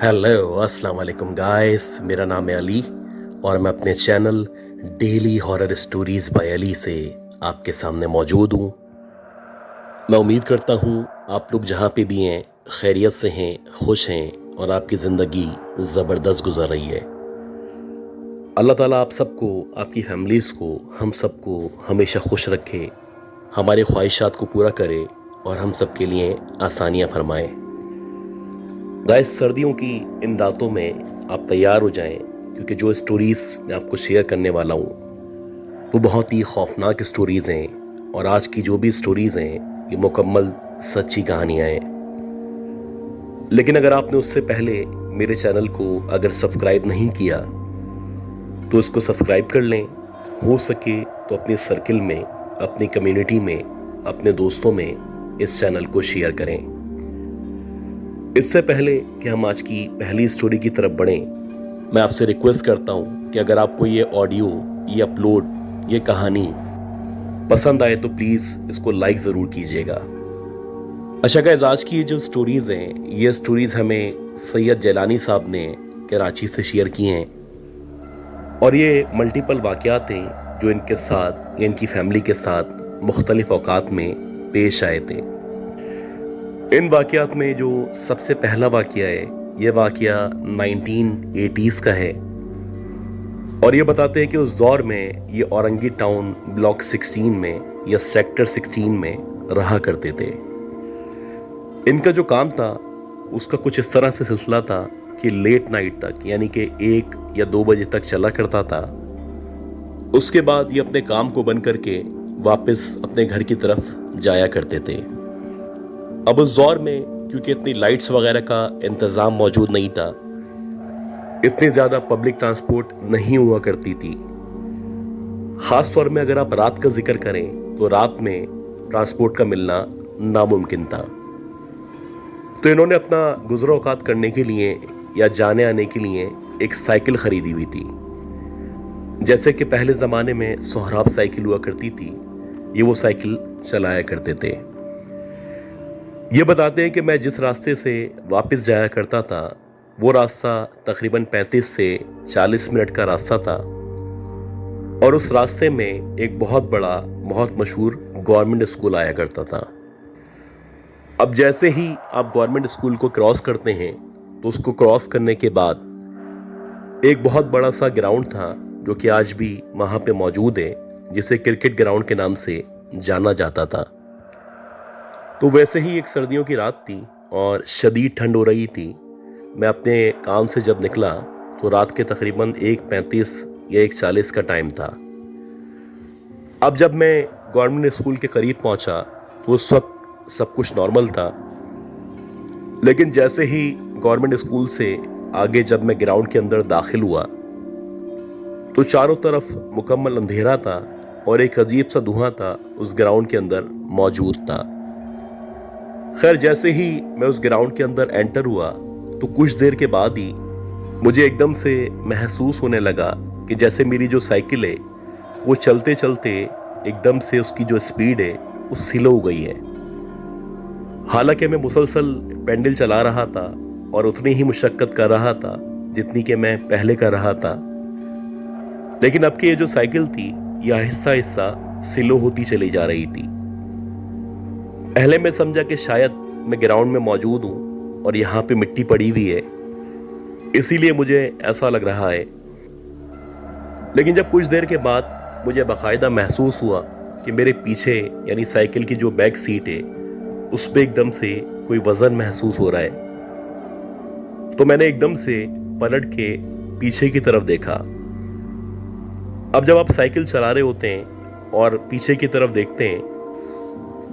Hello अस्सलाम वालेकुम guys, मेरा नाम है अली और मैं अपने channel daily horror stories bye Ali से आपके सामने मौजूद हूँ। मैं उम्मीद करता हूँ आप लोग जहाँ पे भी हैं खैरियत से हैं, खुश हैं और आपकी ज़िंदगी ज़बरदस्त गुजर रही है। अल्लाह ताला आप सबको, आपकी फैमिलीज़ को, हम सबको हमेशा खुश रखे, हमारे ख्वाहिशात को पूरा करे और हम सब के लिए आसानियाँ फरमाए। गाइस, सर्दियों की इन रातों में आप तैयार हो जाएं, क्योंकि जो स्टोरीज़ मैं आपको शेयर करने वाला हूँ वो बहुत ही खौफनाक स्टोरीज़ हैं और आज की जो भी स्टोरीज़ हैं ये मुकम्मल सच्ची कहानियाँ हैं। लेकिन अगर आपने उससे पहले मेरे चैनल को अगर सब्सक्राइब नहीं किया तो इसको सब्सक्राइब कर लें। हो सके तो अपने सर्किल में, अपनी कम्युनिटी में, अपने दोस्तों में इस चैनल को शेयर करें। इससे पहले कि हम आज की पहली स्टोरी की तरफ बढ़ें, मैं आपसे रिक्वेस्ट करता हूं कि अगर आपको ये ऑडियो, ये अपलोड, ये कहानी पसंद आए तो प्लीज़ इसको लाइक ज़रूर कीजिएगा। अच्छा गाइस, आज की जो स्टोरीज़ हैं ये स्टोरीज़ हमें सैयद जैलानी साहब ने कराची से शेयर की हैं और ये मल्टीपल वाक़यात हैं जो इनके साथ या इनकी फैमिली के साथ मुख्तलिफ औकात में पेश आए थे। इन वाक़यात में जो सबसे पहला वाक़या है ये वाक़या 1980s का है और ये बताते हैं कि उस दौर में ये औरंगी टाउन ब्लॉक 16 में या सेक्टर 16 में रहा करते थे। इनका जो काम था उसका कुछ इस तरह से सिलसिला था कि लेट नाइट तक, यानी कि 1 या 2 बजे तक चला करता था। उसके बाद ये अपने काम को बंद करके वापस अपने घर की तरफ जाया करते थे। अब उस दौर में क्योंकि इतनी लाइट्स वगैरह का इंतज़ाम मौजूद नहीं था, इतनी ज़्यादा पब्लिक ट्रांसपोर्ट नहीं हुआ करती थी। ख़ास तौर में अगर आप रात का जिक्र करें तो रात में ट्रांसपोर्ट का मिलना नामुमकिन था। तो इन्होंने अपना गुज़रो औकात करने के लिए या जाने आने के लिए एक साइकिल ख़रीदी हुई थी। जैसे कि पहले ज़माने में सोहराब साइकिल हुआ करती थी, ये वो साइकिल चलाया करते थे। ये बताते हैं कि मैं जिस रास्ते से वापस जाया करता था वो रास्ता तकरीबन 35 से 40 मिनट का रास्ता था और उस रास्ते में एक बहुत बड़ा, बहुत मशहूर गवर्नमेंट स्कूल आया करता था। अब जैसे ही आप गवर्नमेंट स्कूल को क्रॉस करते हैं तो उसको क्रॉस करने के बाद एक बहुत बड़ा सा ग्राउंड था जो कि आज भी वहाँ पे मौजूद है, जिसे क्रिकेट ग्राउंड के नाम से जाना जाता था। तो वैसे ही एक सर्दियों की रात थी और शदीद ठंड हो रही थी। मैं अपने काम से जब निकला तो रात के तकरीबन 1:35 या 1:40 का टाइम था। अब जब मैं गवर्नमेंट स्कूल के करीब पहुंचा तो उस वक्त सब कुछ नॉर्मल था, लेकिन जैसे ही गवर्नमेंट स्कूल से आगे जब मैं ग्राउंड के अंदर दाखिल हुआ तो चारों तरफ मुकम्मल अंधेरा था और एक अजीब सा धुआं था उस ग्राउंड के अंदर मौजूद था। खैर, जैसे ही मैं उस ग्राउंड के अंदर एंटर हुआ तो कुछ देर के बाद ही मुझे एकदम से महसूस होने लगा कि जैसे मेरी जो साइकिल है वो चलते चलते एकदम से उसकी जो स्पीड है वो स्लो हो गई है। हालांकि मैं मुसलसल पेंडल चला रहा था और उतनी ही मुशक्कत कर रहा था जितनी कि मैं पहले कर रहा था, लेकिन अब की ये जो साइकिल थी ये आहिस्ता आहिस्ता स्लो होती चली जा रही थी। पहले मैं समझा कि शायद मैं ग्राउंड में मौजूद हूँ और यहाँ पे मिट्टी पड़ी हुई है, इसीलिए मुझे ऐसा लग रहा है। लेकिन जब कुछ देर के बाद मुझे बाकायदा महसूस हुआ कि मेरे पीछे यानी साइकिल की जो बैक सीट है उस पे एकदम से कोई वजन महसूस हो रहा है। तो मैंने एकदम से पलट के पीछे की तरफ देखा। अब जब आप साइकिल चला रहे होते हैं और पीछे की तरफ देखते हैं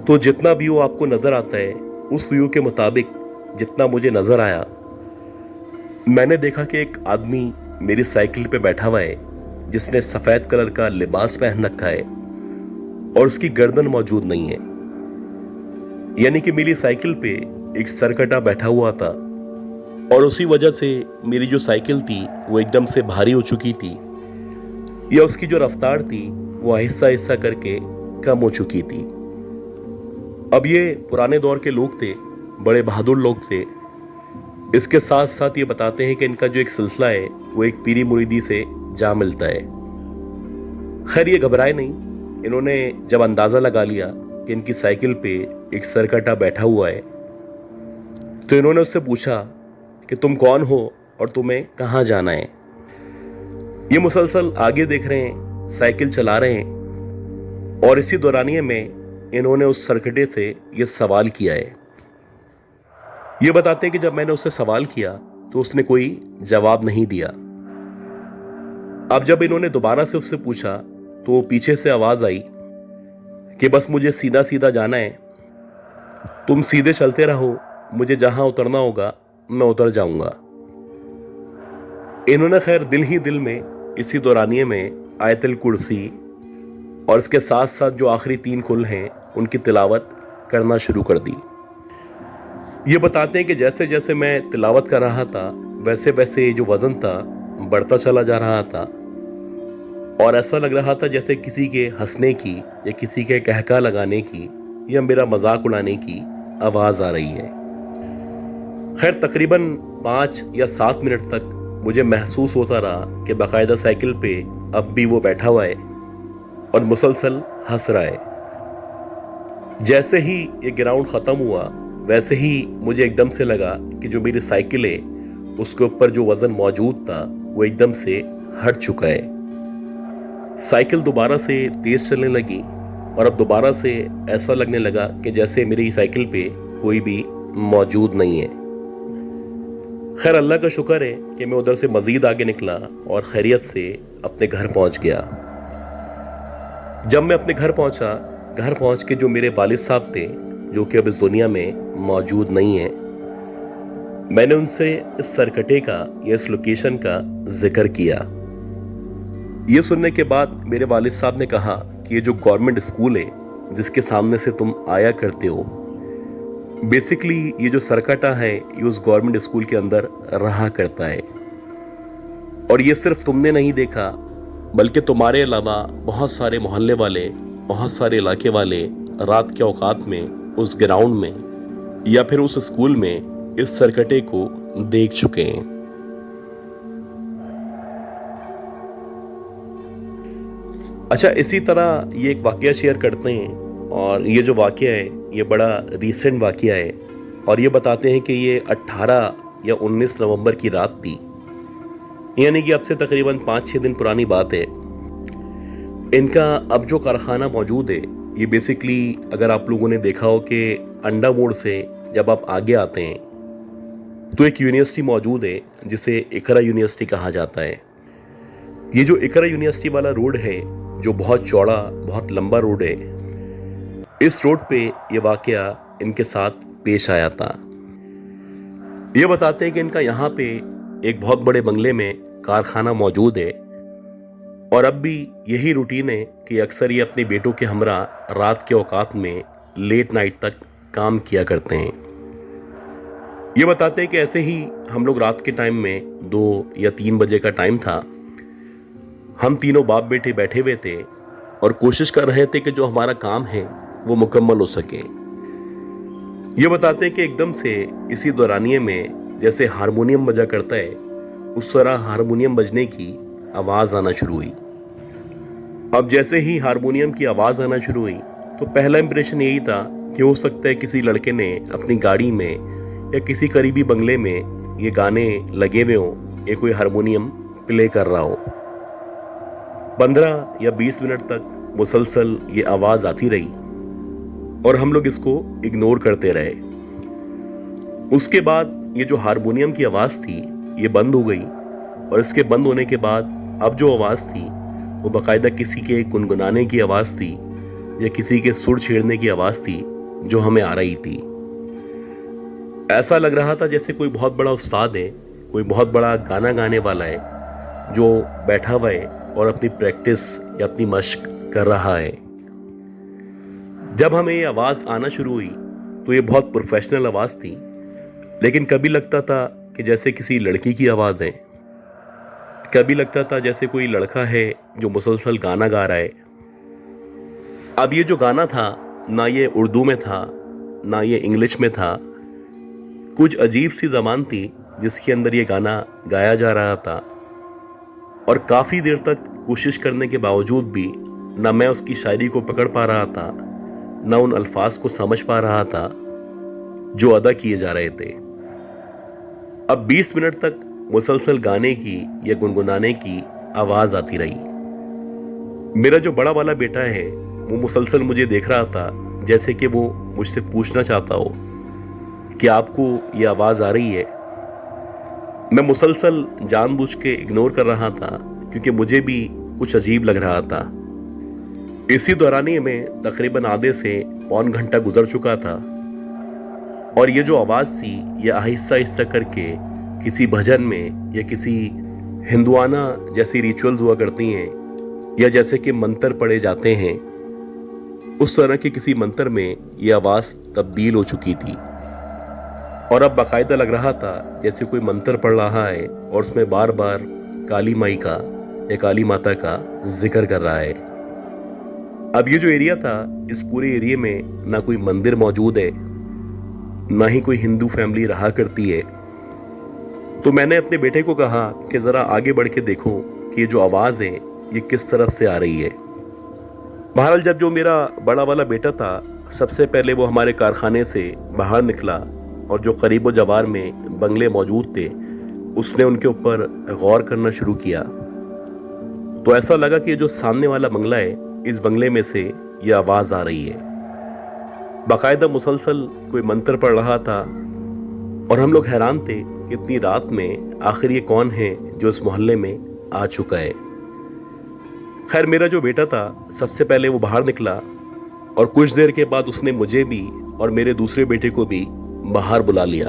तो जितना व्यू आपको नजर आता है उस व्यू के मुताबिक जितना मुझे नजर आया, मैंने देखा कि एक आदमी मेरी साइकिल पे बैठा हुआ है जिसने सफेद कलर का लिबास पहन रखा है और उसकी गर्दन मौजूद नहीं है। यानी कि मेरी साइकिल पे एक सरकटा बैठा हुआ था और उसी वजह से मेरी जो साइकिल थी वो एकदम से भारी हो चुकी थी या उसकी जो रफ्तार थी वो आहिस्ता आहिस्ता करके कम हो चुकी थी। अब ये पुराने दौर के लोग थे, बड़े बहादुर लोग थे, इसके साथ साथ ये बताते हैं कि इनका जो एक सिलसिला है वो एक पीरी मुरीदी से जा मिलता है। खैर ये घबराए नहीं। इन्होंने जब अंदाजा लगा लिया कि इनकी साइकिल पे एक सरकटा बैठा हुआ है, तो इन्होंने उससे पूछा कि तुम कौन हो और तुम्हें कहाँ जाना है। ये मुसलसल आगे देख रहे हैं, साइकिल चला रहे हैं, और इसी दौरानिये में इन्होंने उस सरकटे से ये सवाल किया है। ये बताते हैं कि जब मैंने उससे सवाल किया तो उसने कोई जवाब नहीं दिया। अब जब इन्होंने दोबारा से उससे पूछा तो पीछे से आवाज आई कि बस मुझे सीधा सीधा जाना है, तुम सीधे चलते रहो, मुझे जहां उतरना होगा मैं उतर जाऊंगा। इन्होंने खैर दिल ही दिल में इसी दौरानिये में आयतुल कुर्सी और इसके साथ साथ जो आखिरी 3 कुल हैं उनकी तिलावत करना शुरू कर दी। ये बताते हैं कि जैसे जैसे मैं तिलावत कर रहा था वैसे वैसे जो वजन था बढ़ता चला जा रहा था, और ऐसा लग रहा था जैसे किसी के हंसने की या किसी के कहका लगाने की या मेरा मजाक उड़ाने की आवाज आ रही है। खैर तकरीबन 5 या 7 मिनट तक मुझे महसूस होता रहा कि बाकायदा साइकिल पे अब भी वो बैठा हुआ है और मुसलसल हंस रहा है। जैसे ही ये ग्राउंड खत्म हुआ वैसे ही मुझे एकदम से लगा कि जो मेरी साइकिल है उसके ऊपर जो वजन मौजूद था वो एकदम से हट चुका है। साइकिल दोबारा से तेज चलने लगी और अब दोबारा से ऐसा लगने लगा कि जैसे मेरी साइकिल पे कोई भी मौजूद नहीं है। खैर अल्लाह का शुक्र है कि मैं उधर से मजीद आगे निकला और खैरियत से अपने घर पहुंच गया। जब मैं अपने घर पहुंचा, घर पहुंच के जो मेरे वालिद साहब थे जो कि अब इस दुनिया में मौजूद नहीं है, मैंने उनसे इस सरकटे का या इस लोकेशन का जिक्र किया। ये सुनने के बाद मेरे वालिद साहब ने कहा कि ये जो गवर्नमेंट स्कूल है जिसके सामने से तुम आया करते हो, बेसिकली ये जो सरकटा है ये उस गवर्नमेंट स्कूल के अंदर रहा करता है, और ये सिर्फ तुमने नहीं देखा बल्कि तुम्हारे अलावा बहुत सारे मोहल्ले वाले, बहुत सारे इलाके वाले रात के औकात में उस ग्राउंड में या फिर उस स्कूल में इस सरकटे को देख चुके हैं। अच्छा, इसी तरह ये एक वाकया शेयर करते हैं, और ये जो वाकया है ये बड़ा रीसेंट वाकया है, और ये बताते हैं कि ये 18 या 19 नवंबर की रात थी, यानी कि अब से तकरीबन 5-6 दिन पुरानी बात है। इनका अब जो कारखाना मौजूद है ये बेसिकली, अगर आप लोगों ने देखा हो कि अंडा मोड़ से जब आप आगे आते हैं तो एक यूनिवर्सिटी मौजूद है जिसे इकरा यूनिवर्सिटी कहा जाता है। ये जो इकरा यूनिवर्सिटी वाला रोड है जो बहुत चौड़ा, बहुत लंबा रोड है, इस रोड पे ये वाकया इनके साथ पेश आया था। ये बताते हैं कि इनका यहाँ पे एक बहुत बड़े बंगले में कारखाना मौजूद है, और अब भी यही रूटीन है कि अक्सर ये अपने बेटों के हमरा रात के औकात में लेट नाइट तक काम किया करते हैं। ये बताते हैं कि ऐसे ही हम लोग रात के टाइम में 2 या 3 बजे का टाइम था, हम तीनों बाप बेटे बैठे हुए थे और कोशिश कर रहे थे कि जो हमारा काम है वो मुकम्मल हो सके। ये बताते हैं कि एकदम से इसी दौरानिये में जैसे हारमोनियम बजा करता है उस तरह हारमोनियम बजने की आवाज आना शुरू हुई। अब जैसे ही हारमोनियम की आवाज आना शुरू हुई तो पहला इंप्रेशन यही था कि हो सकता है किसी लड़के ने अपनी गाड़ी में या किसी करीबी बंगले में ये गाने लगे हुए हों, ये कोई हारमोनियम प्ले कर रहा हो। 15 या 20 मिनट तक मुसलसल ये आवाज आती रही और हम लोग इसको इग्नोर करते रहे। उसके बाद ये जो हारमोनियम की आवाज थी ये बंद हो गई, और इसके बंद होने के बाद अब जो आवाज थी वो बाकायदा किसी के गुनगुनाने की आवाज थी या किसी के सुर छेड़ने की आवाज थी जो हमें आ रही थी। ऐसा लग रहा था जैसे कोई बहुत बड़ा उस्ताद है, कोई बहुत बड़ा गाना गाने वाला है जो बैठा हुआ है और अपनी प्रैक्टिस या अपनी मश्क कर रहा है। जब हमें ये आवाज आना शुरू हुई तो ये बहुत प्रोफेशनल आवाज थी, लेकिन कभी लगता था कि जैसे किसी लड़की की आवाज है, कभी लगता था जैसे कोई लड़का है जो मुसलसल गाना गा रहा है। अब ये जो गाना था ना ये उर्दू में था ना ये इंग्लिश में था, कुछ अजीब सी ज़बान थी जिसके अंदर ये गाना गाया जा रहा था, और काफ़ी देर तक कोशिश करने के बावजूद भी ना मैं उसकी शायरी को पकड़ पा रहा था, ना उन अल्फाज को समझ पा रहा था जो अदा किए जा रहे थे। अब 20 मिनट तक मुसलसल गाने की या गुनगुनाने की आवाज आती रही। मेरा जो बड़ा वाला बेटा है वो मुसलसल मुझे देख रहा था, जैसे कि वो मुझसे पूछना चाहता हो कि आपको ये आवाज आ रही है। मैं मुसलसल जानबूझ के इग्नोर कर रहा था क्योंकि मुझे भी कुछ अजीब लग रहा था। इसी दौरानिये में तकरीबन आधे से पौन घंटा गुजर चुका था और ये जो आवाज थी ये आहिस्ता आहिस्ता करके किसी भजन में या किसी हिंदुआना जैसी रिचुअल्स हुआ करती हैं या जैसे कि मंत्र पढ़े जाते हैं, उस तरह के किसी मंत्र में ये आवाज तब्दील हो चुकी थी और अब बाकायदा लग रहा था जैसे कोई मंत्र पढ़ रहा है और उसमें बार बार काली माई का या काली माता का जिक्र कर रहा है। अब ये जो एरिया था, इस पूरे एरिया में ना कोई मंदिर मौजूद है, ना ही कोई हिंदू फैमिली रहा करती है। तो मैंने अपने बेटे को कहा कि जरा आगे बढ़ के देखो कि ये जो आवाज है ये किस तरफ से आ रही है। बहरहाल जब जो मेरा बड़ा वाला बेटा था, सबसे पहले वो हमारे कारखाने से बाहर निकला और जो करीबो जवार में बंगले मौजूद थे उसने उनके ऊपर गौर करना शुरू किया। तो ऐसा लगा कि जो सामने वाला बंगला है, इस बंगले में से ये आवाज आ रही है। बाकायदा मुसलसल कोई मंत्र पढ़ रहा था और हम लोग हैरान थे कि इतनी रात में आखिर ये कौन है जो इस मोहल्ले में आ चुका है। खैर मेरा जो बेटा था सबसे पहले वो बाहर निकला और कुछ देर के बाद उसने मुझे भी और मेरे दूसरे बेटे को भी बाहर बुला लिया।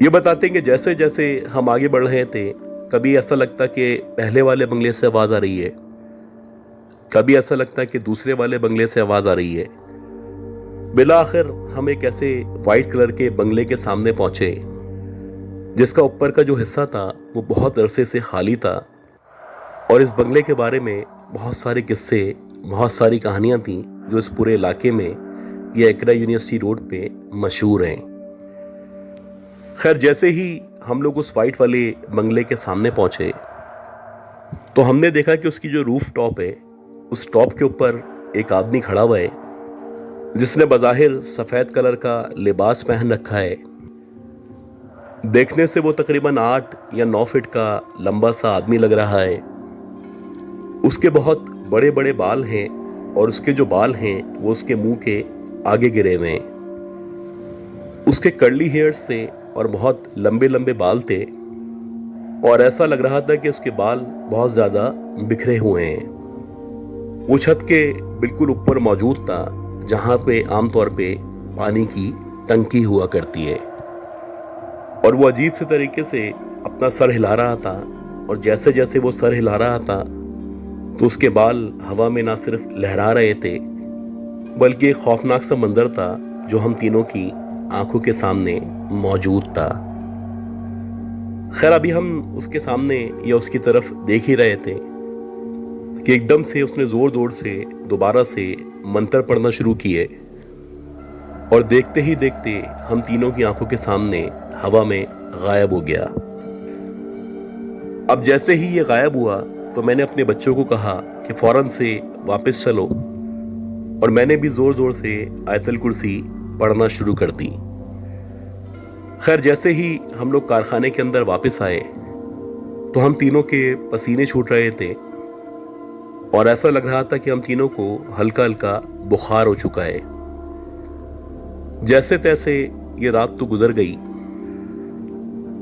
ये बताते हैं कि जैसे जैसे हम आगे बढ़ रहे थे, कभी ऐसा लगता कि पहले वाले बंगले से आवाज आ रही है, कभी ऐसा लगता कि दूसरे वाले बंगले से आवाज आ रही है। बिला आखिर हम एक ऐसे व्हाइट कलर के बंगले के सामने पहुंचे जिसका ऊपर का जो हिस्सा था वो बहुत अरसे से खाली था और इस बंगले के बारे में बहुत सारे किस्से, बहुत सारी कहानियां थी जो इस पूरे इलाके में या एकरा यूनिवर्सिटी रोड पे मशहूर हैं। खैर जैसे ही हम लोग उस वाइट वाले बंगले के सामने पहुंचे तो हमने देखा कि उसकी जो रूफ टॉप है, उस टॉप के ऊपर एक आदमी खड़ा हुआ है जिसने बज़ाहिर सफेद कलर का लिबास पहन रखा है। देखने से वो तकरीबन 8 या 9 फीट का लंबा सा आदमी लग रहा है। उसके बहुत बड़े बड़े बाल हैं और उसके जो बाल हैं वो उसके मुंह के आगे गिरे हुए हैं। उसके कर्ली हेयर्स थे और बहुत लंबे लंबे बाल थे और ऐसा लग रहा था कि उसके बाल बहुत ज्यादा बिखरे हुए हैं। वो छत के बिल्कुल ऊपर मौजूद था जहां पे आमतौर पे पानी की टंकी हुआ करती है और वो अजीब से तरीके से अपना सर हिला रहा था और जैसे जैसे वो सर हिला रहा था तो उसके बाल हवा में ना सिर्फ लहरा रहे थे बल्कि एक खौफनाक सा मंजर था जो हम तीनों की आंखों के सामने मौजूद था। खैर अभी हम उसके सामने या उसकी तरफ देख ही रहे थे कि एकदम से उसने जोर जोर से दोबारा से मंत्र पढ़ना शुरू किए और देखते ही देखते हम तीनों की आंखों के सामने हवा में गायब हो गया। अब जैसे ही ये गायब हुआ तो मैंने अपने बच्चों को कहा कि फौरन से वापस चलो और मैंने भी जोर जोर से आयतल कुर्सी पढ़ना शुरू कर दी। खैर जैसे ही हम लोग कारखाने के अंदर वापस आए तो हम तीनों के पसीने छूट रहे थे और ऐसा लग रहा था कि हम तीनों को हल्का हल्का बुखार हो चुका है। जैसे तैसे ये रात तो गुजर गई।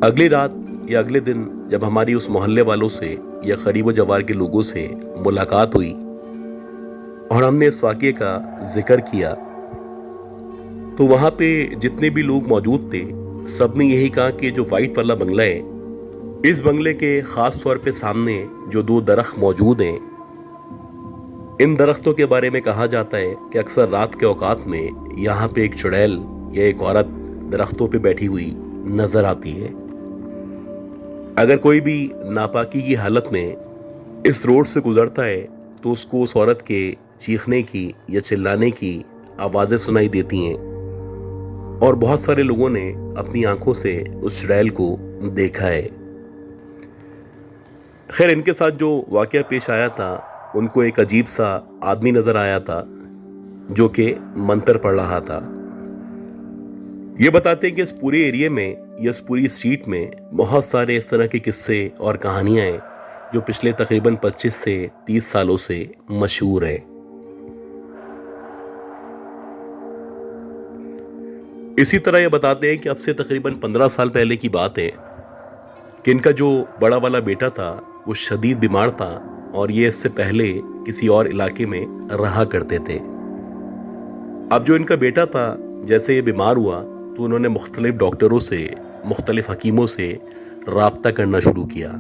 अगली रात या अगले दिन जब हमारी उस मोहल्ले वालों से या करीब जवार के लोगों से मुलाकात हुई और हमने इस वाक़ये का जिक्र किया तो वहां पे जितने भी लोग मौजूद थे सबने यही कहा कि जो वाइट वाला बंगला है, इस बंगले के खास तौर पे सामने जो 2 दरख्त मौजूद हैं, इन दरख्तों के बारे में कहा जाता है कि अक्सर रात के औकात में यहाँ पे एक चुड़ैल या एक औरत दरख्तों पे बैठी हुई नजर आती है। अगर कोई भी नापाकी की हालत में इस रोड से गुजरता है तो उसको उस औरत के चीखने की या चिल्लाने की आवाज़ें सुनाई देती हैं और बहुत सारे लोगों ने अपनी आंखों से उस चुड़ैल को देखा है। खैर, इनके साथ जो वाकया पेश आया था, उनको एक अजीब सा आदमी नजर आया था जो कि मंत्र पढ़ रहा था। ये बताते हैं कि इस पूरे एरिया में या इस पूरी स्ट्रीट में बहुत सारे इस तरह के किस्से और कहानियां हैं जो पिछले तकरीबन 25 से 30 सालों से मशहूर है। इसी तरह ये बताते हैं कि अब से तकरीबन 15 साल पहले की बात है कि इनका जो बड़ा वाला बेटा था वो शदीद बीमार था और ये इससे पहले किसी और इलाके में रहा करते थे। अब जो इनका बेटा था, जैसे ये बीमार हुआ तो उन्होंने मुख्तलिफ डॉक्टरों से, मुख्तलिफ हकीमों से राब्ता करना शुरू किया।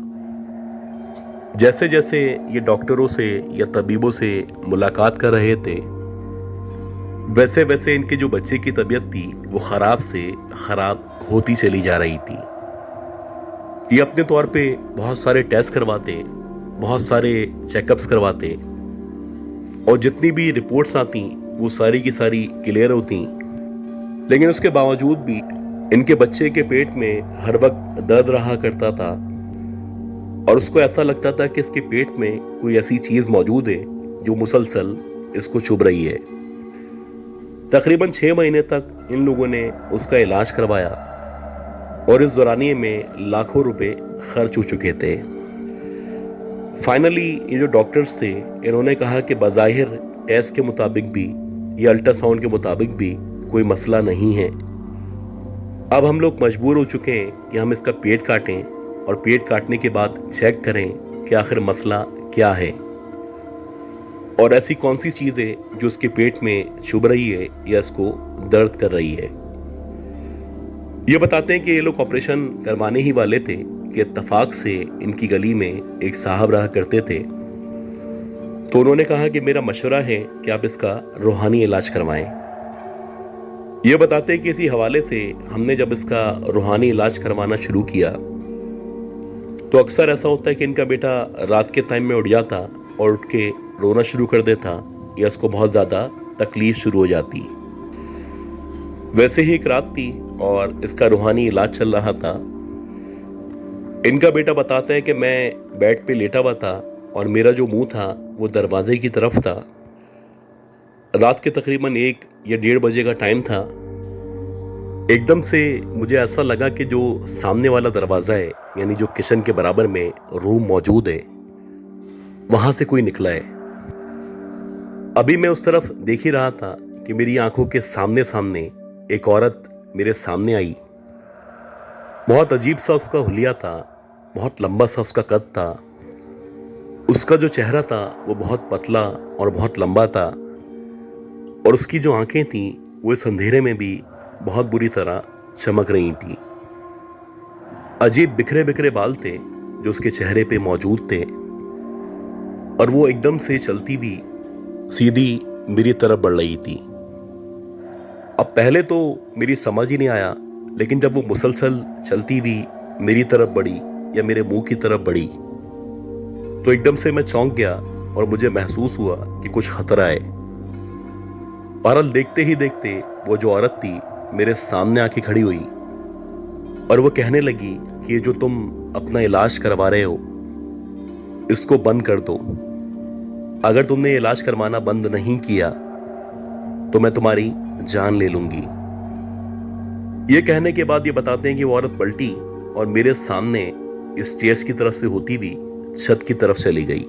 जैसे जैसे ये डॉक्टरों से या तबीबों से मुलाकात कर रहे थे, वैसे वैसे इनके जो बच्चे की तबीयत थी वो ख़राब से ख़राब होती चली जा रही थी। ये अपने तौर पे बहुत सारे टेस्ट करवाते, बहुत सारे चेकअप्स करवाते और जितनी भी रिपोर्ट्स आती वो सारी की सारी क्लियर होती, लेकिन उसके बावजूद भी इनके बच्चे के पेट में हर वक्त दर्द रहा करता था और उसको ऐसा लगता था कि इसके पेट में कोई ऐसी चीज़ मौजूद है जो मुसलसल इसको चुभ रही है। तकरीबन 6 महीने तक इन लोगों ने उसका इलाज करवाया और इस दौरानिए में लाखों रुपए खर्च हो चुके थे। फाइनली ये जो डॉक्टर्स थे, इन्होंने कहा कि बज़ाहिर टेस्ट के मुताबिक भी या अल्ट्रासाउंड के मुताबिक भी कोई मसला नहीं है। अब हम लोग मजबूर हो चुके हैं कि हम इसका पेट काटें और पेट काटने के बाद चेक करें कि आखिर मसला क्या है और ऐसी कौन सी चीज़ है जो उसके पेट में चुभ रही है या इसको दर्द कर रही है। ये बताते हैं कि ये लोग ऑपरेशन करवाने ही वाले थे कि इत्तफाक से इनकी गली में एक साहब रहा करते थे, तो उन्होंने कहा कि मेरा मशवरा है कि आप इसका रूहानी इलाज करवाएं। ये बताते हैं कि इसी हवाले से हमने जब इसका रूहानी इलाज करवाना शुरू किया तो अक्सर ऐसा होता है कि इनका बेटा रात के टाइम में उठ जाता और उठ के रोना शुरू कर देता या इसको बहुत ज़्यादा तकलीफ शुरू हो जाती। वैसे ही एक रात थी और इसका रूहानी इलाज चल रहा था। इनका बेटा बताता है कि मैं बेड पे लेटा हुआ था और मेरा जो मुंह था वो दरवाजे की तरफ था। रात के तकरीबन 1 या 1:30 बजे का टाइम था। एकदम से मुझे ऐसा लगा कि जो सामने वाला दरवाज़ा है, यानी जो किचन के बराबर में रूम मौजूद है, वहाँ से कोई निकला है। अभी मैं उस तरफ देख ही रहा था कि मेरी आंखों के सामने सामने एक औरत मेरे सामने आई। बहुत अजीब सा उसका हुलिया था, बहुत लंबा सा उसका कद था। उसका जो चेहरा था वो बहुत पतला और बहुत लंबा था और उसकी जो आंखें थीं वो इस अंधेरे में भी बहुत बुरी तरह चमक रही थी। अजीब बिखरे बिखरे बाल थे जो उसके चेहरे पे मौजूद थे और वो एकदम से चलती हुई सीधी मेरी तरफ बढ़ रही थी। अब पहले तो मेरी समझ ही नहीं आया, लेकिन जब वो मुसलसल चलती हुई मेरी तरफ बढ़ी या मेरे मुंह की तरफ बढ़ी तो एकदम से मैं चौंक गया और मुझे महसूस हुआ कि कुछ खतरा है। बहरहाल देखते ही देखते वो जो औरत थी मेरे सामने आके खड़ी हुई और वो कहने लगी कि ये जो तुम अपना इलाज करवा रहे हो इसको बंद कर दो। अगर तुमने ये इलाज करवाना बंद नहीं किया तो मैं तुम्हारी जान ले लूंगी। ये कहने के बाद ये बताते हैं कि वो औरत पलटी और मेरे सामने स्टेयर्स की तरफ से होती हुई छत की तरफ चली गई।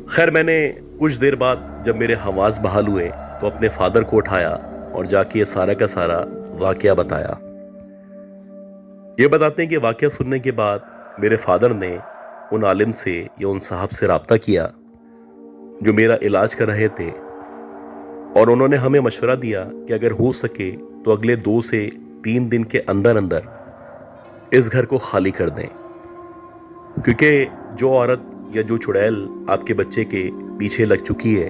खैर, मैंने कुछ देर बाद जब मेरे हवास बहाल हुए तो अपने फादर को उठाया और जाके ये सारा का सारा वाकया बताया। ये बताते हैं कि वाकया सुनने के बाद मेरे फादर ने उन आलिम से या उन साहब से राब्ता किया जो मेरा इलाज कर रहे थे और उन्होंने हमें मशवरा दिया कि अगर हो सके तो अगले 2 से 3 दिन के अंदर अंदर इस घर को खाली कर दें, क्योंकि जो औरत या जो चुड़ैल आपके बच्चे के पीछे लग चुकी है,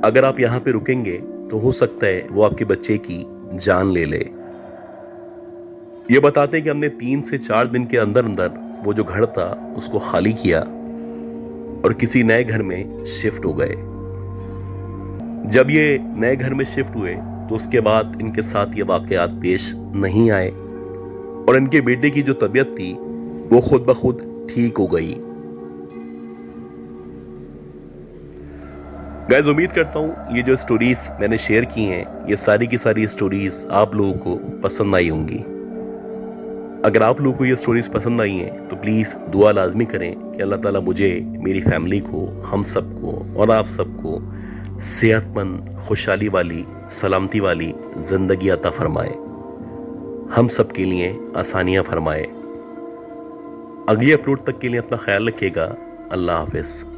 अगर आप यहाँ पे रुकेंगे तो हो सकता है वो आपके बच्चे की जान ले ले। ये बताते हैं कि हमने 3 से 4 दिन के अंदर अंदर वो जो घर था उसको खाली किया और किसी नए घर में शिफ्ट हो गए। जब ये नए घर में शिफ्ट हुए तो उसके बाद इनके साथ ये वाकयात पेश नहीं आए और इनके बेटे की जो तबीयत थी वो खुद ब खुद ठीक हो गई। गाइस, उम्मीद करता हूँ ये जो स्टोरीज मैंने शेयर की हैं ये सारी की सारी स्टोरीज आप लोगों को पसंद आई होंगी। अगर आप लोगों को ये स्टोरीज पसंद आई हैं तो प्लीज़ दुआ लाजमी करें कि अल्लाह ताला मुझे, मेरी फैमिली को, हम सबको और आप सबको सेहतमंद, खुशहाली वाली, सलामती वाली ज़िंदगी अता फरमाए, हम सब के लिए आसानियाँ फरमाए। अगली अपलोड तक के लिए अपना ख्याल रखिएगा। अल्लाह हाफिज़।